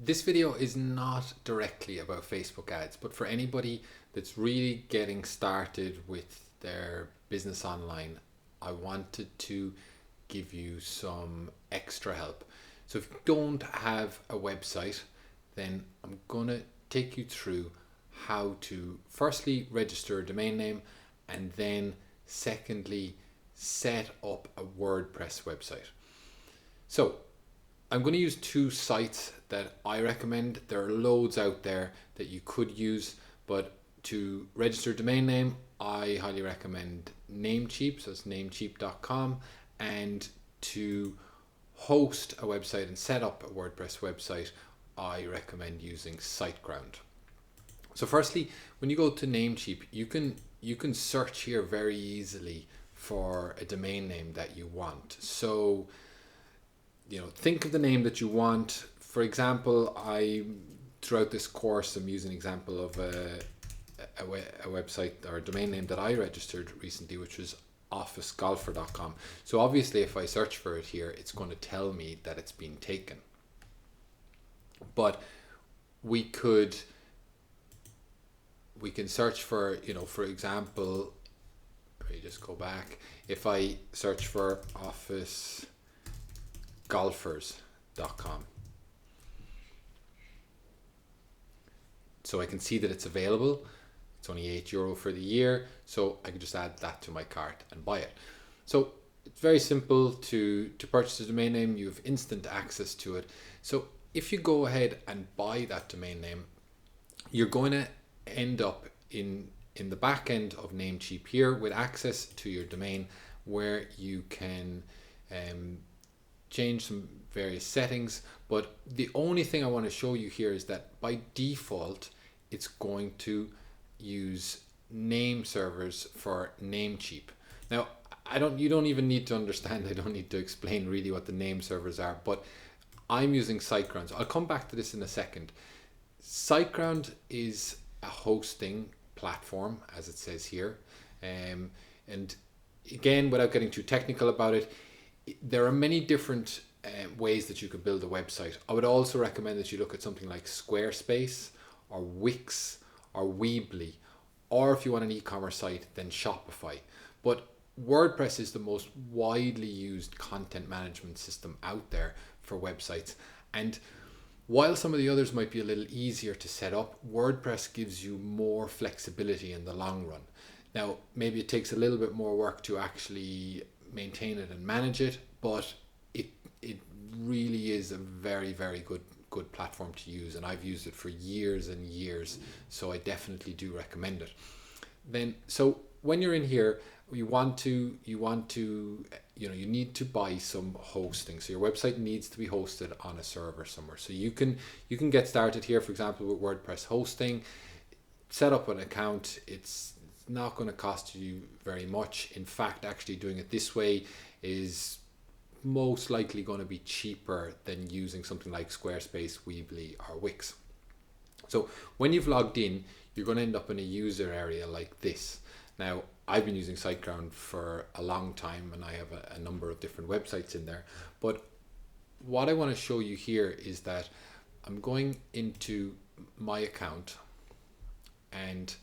This video is not directly about Facebook ads, but for anybody that's really getting started with their business online, I wanted to give you some extra help. So if you don't have a website, then I'm gonna take you through how to firstly register a domain name, and then secondly set up a WordPress website. So I'm going to use two sites that I recommend. There are loads out there that you could use, but to register a domain name, I highly recommend Namecheap, so it's namecheap.com, and to host a website and set up a WordPress website, I recommend using Siteground. So firstly, when you go to Namecheap, you can search here very easily for a domain name that you want. So think of the name that you want. For example, throughout this course, I'm using an example of a website or a domain name that I registered recently, which was officegolfer.com. So obviously, if I search for it here, it's going to tell me that it's been taken. But we can search for, for example, let me just go back. If I search for officegolfers.com, so I can see that it's available. It's only €8 for the year, so I can just add that to my cart and buy it. So it's very simple to purchase a domain name. You have instant access to it. So if you go ahead and buy that domain name, you're going to end up in the back end of Namecheap here with access to your domain, where you can change some various settings. But the only thing I want to show you here is that by default, it's going to use name servers for Namecheap. Now, you don't even need to understand. I don't need to explain really what the name servers are, but I'm using Siteground. So I'll come back to this in a second. Siteground is a hosting platform, as it says here, and again, without getting too technical about it, there are many different ways that you could build a website. I would also recommend that you look at something like Squarespace or Wix or Weebly, or if you want an e-commerce site, then Shopify. But WordPress is the most widely used content management system out there for websites, and while some of the others might be a little easier to set up, WordPress gives you more flexibility in the long run. Now, maybe it takes a little bit more work to actually maintain it and manage it, but it really is a very, very good platform to use, and I've used it for years and years, so I definitely do recommend it. Then, so when you're in here, you need to buy some hosting. So your website needs to be hosted on a server somewhere. So you can get started here, for example, with WordPress hosting. Set up an account. It's not going to cost you very much. In fact, actually doing it this way is most likely going to be cheaper than using something like Squarespace, Weebly, or Wix. So when you've logged in, you're going to end up in a user area like this. Now, I've been using Siteground for a long time, and I have a number of different websites in there. But what I want to show you here is that I'm going into my account, and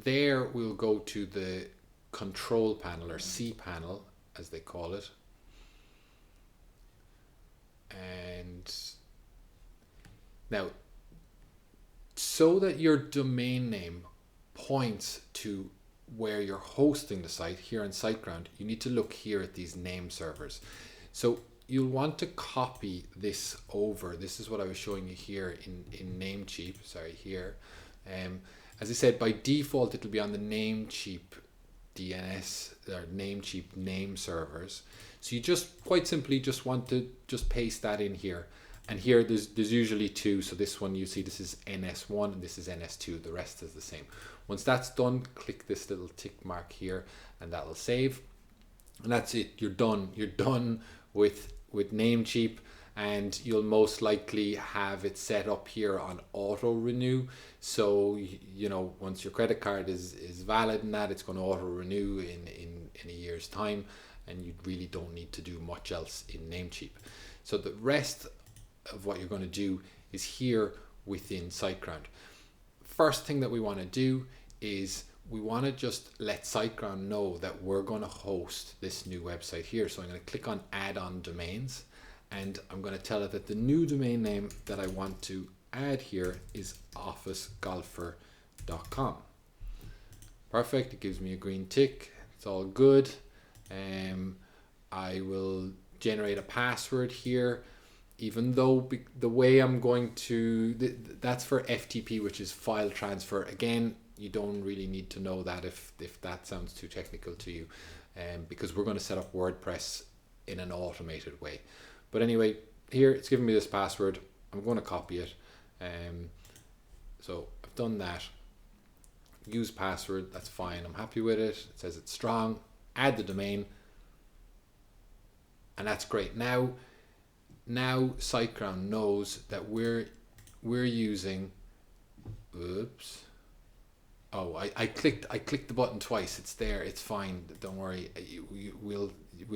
there we'll go to the control panel, or cPanel as they call it. And now, so that your domain name points to where you're hosting the site here on Siteground, you need to look here at these name servers. So you'll want to copy this over. This is what I was showing you here in Namecheap, here. As I said, by default, it'll be on the Namecheap DNS, or Namecheap name servers. So you just quite simply just want to just paste that in here. And here there's usually two. So this one, you see, this is NS1 and this is NS2. The rest is the same. Once that's done, click this little tick mark here, and that'll save. And that's it. You're done. You're done with Namecheap, and you'll most likely have it set up here on auto renew. So once your credit card is valid and that, it's going to auto renew in a year's time, and you really don't need to do much else in Namecheap. So the rest of what you're going to do is here within SiteGround. First thing that we want to do is we want to just let SiteGround know that we're going to host this new website here. So I'm going to click on add on domains, and I'm going to tell it that the new domain name that I want to add here is officegolfer.com. Perfect. It gives me a green tick. It's all good. I will generate a password here, even though the way I'm going to, that's for FTP, which is file transfer. Again, you don't really need to know that if that sounds too technical to you, because we're going to set up WordPress in an automated way. But anyway, here it's giving me this password. I'm going to copy it. So I've done that. Use password, that's fine. I'm happy with it. It says it's strong. Add the domain. And that's great. Now SiteGround knows that we're using, oops. Oh, I clicked the button twice. It's there. It's fine. Don't worry. We'll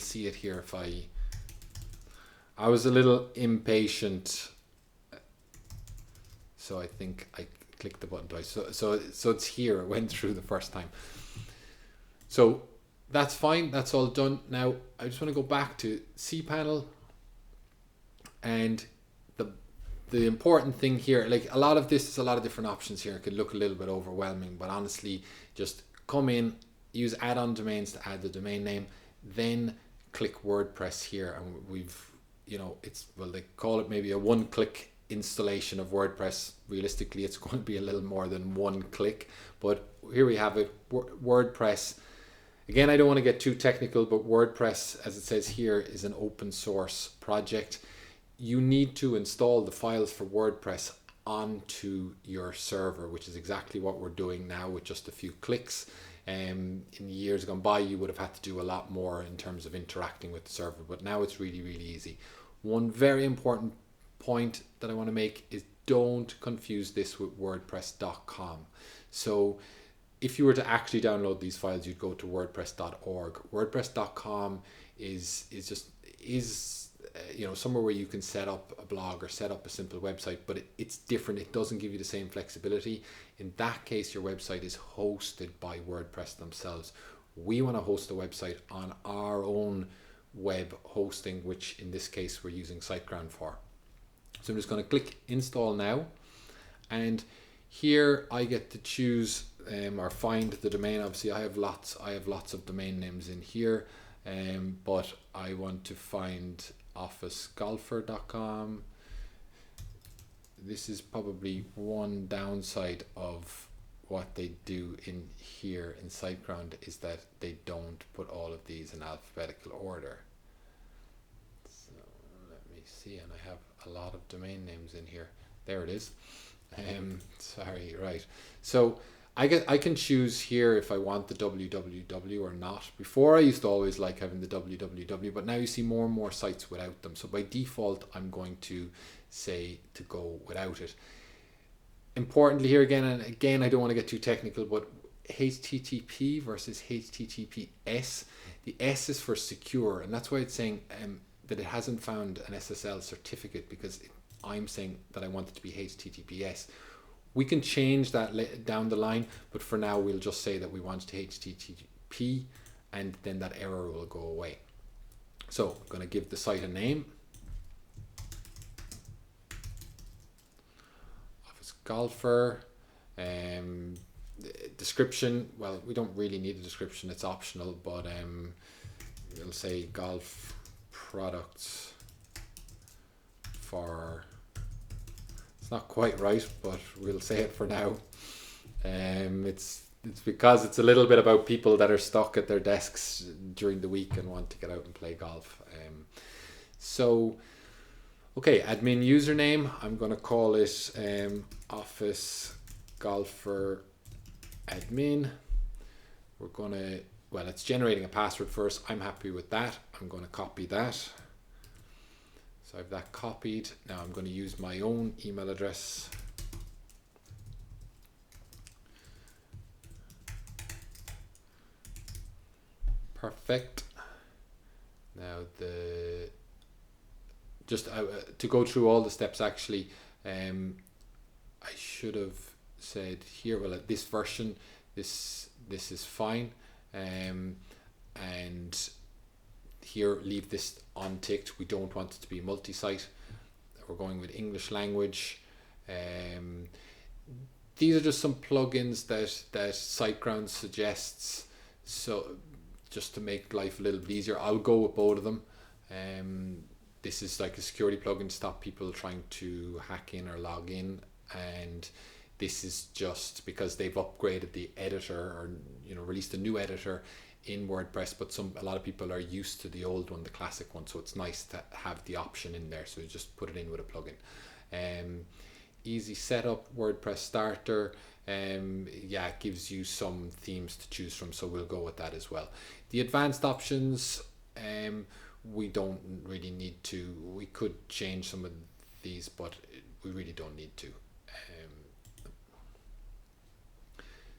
see it here. If I was a little impatient, so I think I clicked the button twice. So it's here. It went through the first time. So that's fine. That's all done. Now I just want to go back to cPanel, and the important thing here, like a lot of this is a lot of different options here. It could look a little bit overwhelming, but honestly, just come in, use add-on domains to add the domain name, then click WordPress here, and we've, they call it maybe a one-click installation of WordPress. Realistically, it's going to be a little more than one click, but here we have it. WordPress. Again, I don't want to get too technical, but WordPress, as it says here, is an open source project. You need to install the files for WordPress onto your server, which is exactly what we're doing now with just a few clicks. In years gone by, you would have had to do a lot more in terms of interacting with the server, but now it's really, really easy. One very important point that I want to make is don't confuse this with WordPress.com. So if you were to actually download these files, you'd go to WordPress.org. WordPress.com is somewhere where you can set up a blog or set up a simple website, but it's different. It doesn't give you the same flexibility. In that case, your website is hosted by WordPress themselves. We want to host a website on our own web hosting, which in this case we're using SiteGround for. So I'm just going to click install now, and here I get to choose or find the domain. Obviously I have lots of domain names in here, but I want to find officegolfer.com. This is probably one downside of what they do in here in SiteGround, is that they don't put all of these in alphabetical order. So let me see, and I have a lot of domain names in here. There it is. Sorry, right. So I can choose here if I want the www or not. Before I used to always like having the www, but now you see more and more sites without them. So by default, I'm going to say to go without it. Importantly here again, and again, I don't want to get too technical, but HTTP versus HTTPS. The S is for secure, and that's why it's saying that it hasn't found an SSL certificate, because I'm saying that I want it to be HTTPS. We can change that down the line, but for now we'll just say that we want it to HTTP, and then that error will go away. So I'm going to give the site a name. Office Golfer. Description, well, we don't really need a description, it's optional, but we'll say golf products for, it's not quite right, but we'll say it for now. It's because it's a little bit about people that are stuck at their desks during the week and want to get out and play golf. Okay, admin username, I'm going to call it Office Golfer Admin. We're going to, well, it's generating a password first. I'm happy with that. I'm going to copy that. So I have that copied. Now I'm going to use my own email address. Perfect. Now the just to go through all the steps actually, I should have said here, well, at this version, this is fine, and here leave this unticked. We don't want it to be multi-site. We're going with English language. These are just some plugins that Siteground suggests, so just to make life a little bit easier. I'll go with both of them. This is like a security plugin to stop people trying to hack in or log in, and this is just because they've upgraded the editor, or released a new editor in WordPress, but a lot of people are used to the old one, the classic one, so it's nice to have the option in there, so you just put it in with a plugin. Easy setup, WordPress starter. It gives you some themes to choose from, so we'll go with that as well. The advanced options, we don't really need to. We could change some of these, but we really don't need to.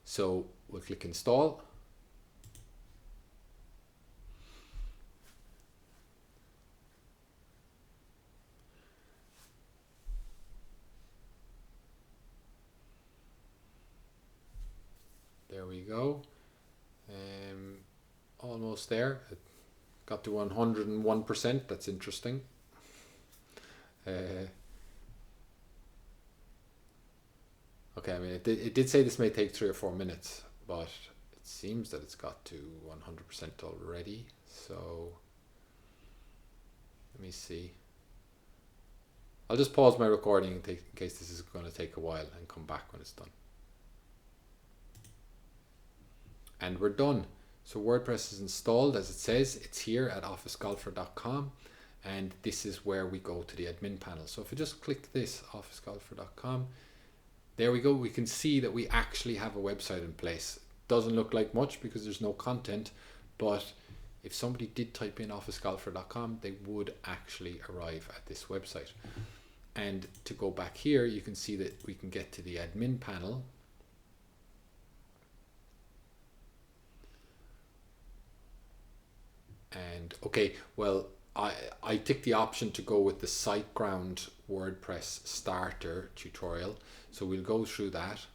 So we'll click install. There we go. Almost there. It got to 101%. That's interesting. Okay, I mean, it did say this may take 3 or 4 minutes, but it seems that it's got to 100% already. So let me see. I'll just pause my recording in case this is going to take a while, and come back when it's done. And we're done. So WordPress is installed, as it says. It's here at officegolfer.com, and this is where we go to the admin panel. So if I just click this, officegolfer.com, there we go. We can see that we actually have a website in place. Doesn't look like much because there's no content, but if somebody did type in officegolfer.com, they would actually arrive at this website. And to go back here, you can see that we can get to the admin panel. And okay, well, I ticked the option to go with the Siteground WordPress starter tutorial, so we'll go through that.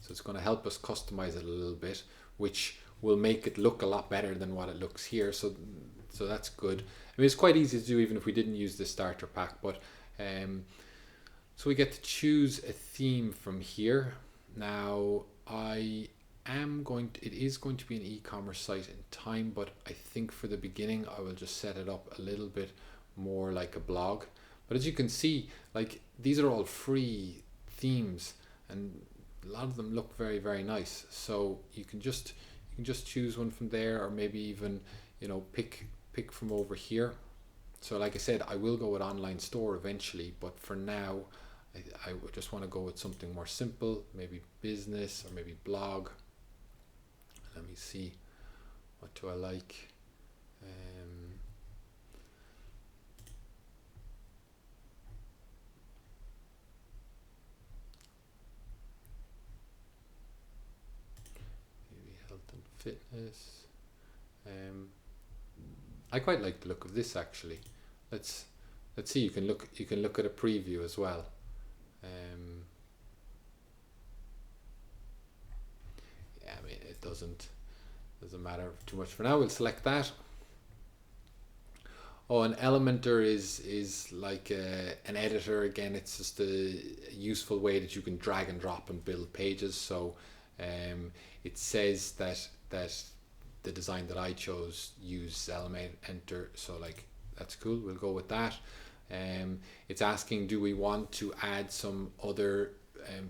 So it's going to help us customize it a little bit, which will make it look a lot better than what it looks here. So that's good. I mean, it's quite easy to do even if we didn't use the starter pack, but so we get to choose a theme from here. Now it is going to be an e-commerce site in time, but I think for the beginning I will just set it up a little bit more like a blog. But as you can see, like, these are all free themes, and a lot of them look very, very nice. So you can just choose one from there, or maybe even pick from over here. So like I said, I will go with online store eventually, but for now I just want to go with something more simple, maybe business or maybe blog. Let me see, what do I like? Maybe health and fitness. I quite like the look of this actually. Let's see. You can look at a preview as well. Yeah, I mean, it doesn't matter too much for now. We'll select that. Oh, an Elementor is like an editor. Again, it's just a useful way that you can drag and drop and build pages. So it says that the design that I chose uses Elementor, so like that's cool. We'll go with that. It's asking, do we want to add some other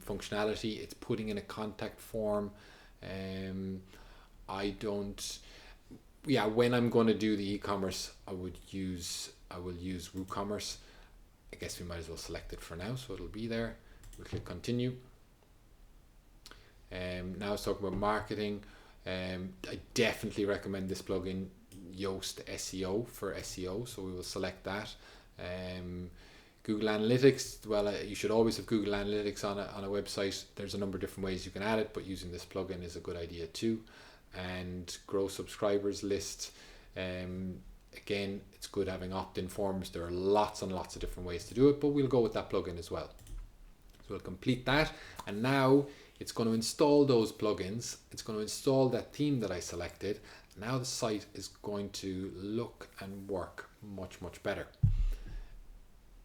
functionality? It's putting in a contact form. When I'm going to do the e-commerce, I will use WooCommerce. I guess we might as well select it for now, so it'll be there. We'll click continue. Now it's talking about marketing. I definitely recommend this plugin, Yoast SEO, for SEO, so we will select that. Google Analytics, well, you should always have Google Analytics on a website. There's a number of different ways you can add it, but using this plugin is a good idea too. And grow subscribers list. Again, it's good having opt-in forms. There are lots and lots of different ways to do it, but we'll go with that plugin as well. So we'll complete that, and now it's going to install those plugins. It's going to install that theme that I selected. Now the site is going to look and work much, much better.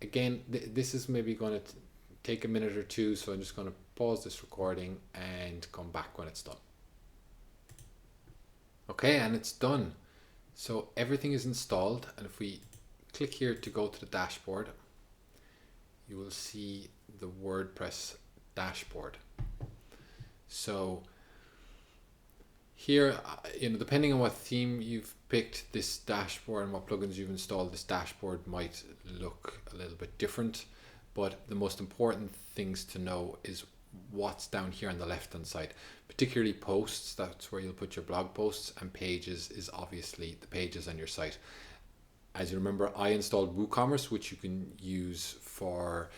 Again, this is maybe going to take a minute or two, so I'm just going to pause this recording and come back when it's done. Okay, and it's done. So everything is installed, and if we click here to go to the dashboard, you will see the WordPress dashboard. So here, depending on what theme you've picked, this dashboard and what plugins you've installed, this dashboard might look a little bit different. But the most important things to know is what's down here on the left hand side, particularly posts. That's where you'll put your blog posts, and pages is obviously the pages on your site. As you remember, I installed WooCommerce, which you can use for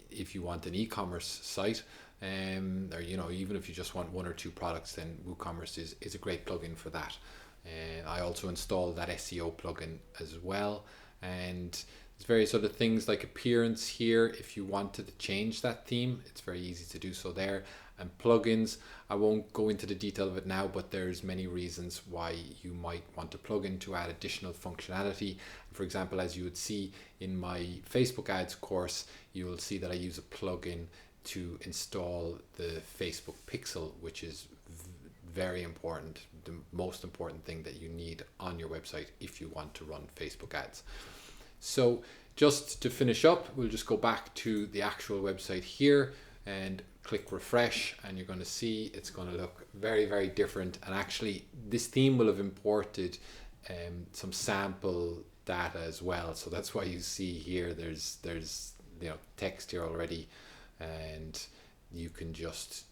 if you want an e-commerce site, or even if you just want one or two products, then WooCommerce is a great plugin for that. I also installed that SEO plugin as well, and there's various other things like appearance here. If you wanted to change that theme, it's very easy to do so there. And plugins, I won't go into the detail of it now, but there's many reasons why you might want a plugin to add additional functionality. For example, as you would see in my Facebook ads course, you will see that I use a plugin to install the Facebook pixel, which is very important, the most important thing that you need on your website if you want to run Facebook ads. So just to finish up, we'll just go back to the actual website here and click refresh, and you're going to see it's going to look very, very different. And actually this theme will have imported some sample data as well, so that's why you see here there's text here already, and you can just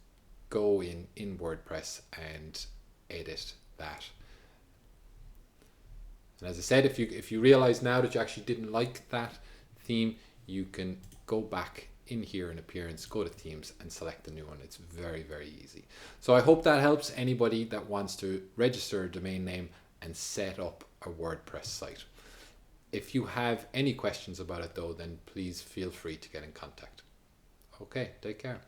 go in WordPress and edit that. And as I said, if you realize now that you actually didn't like that theme, you can go back in here in appearance, go to themes, and select the new one. It's very, very easy. So I hope that helps anybody that wants to register a domain name and set up a WordPress site. If you have any questions about it though, then please feel free to get in contact. Okay, take care.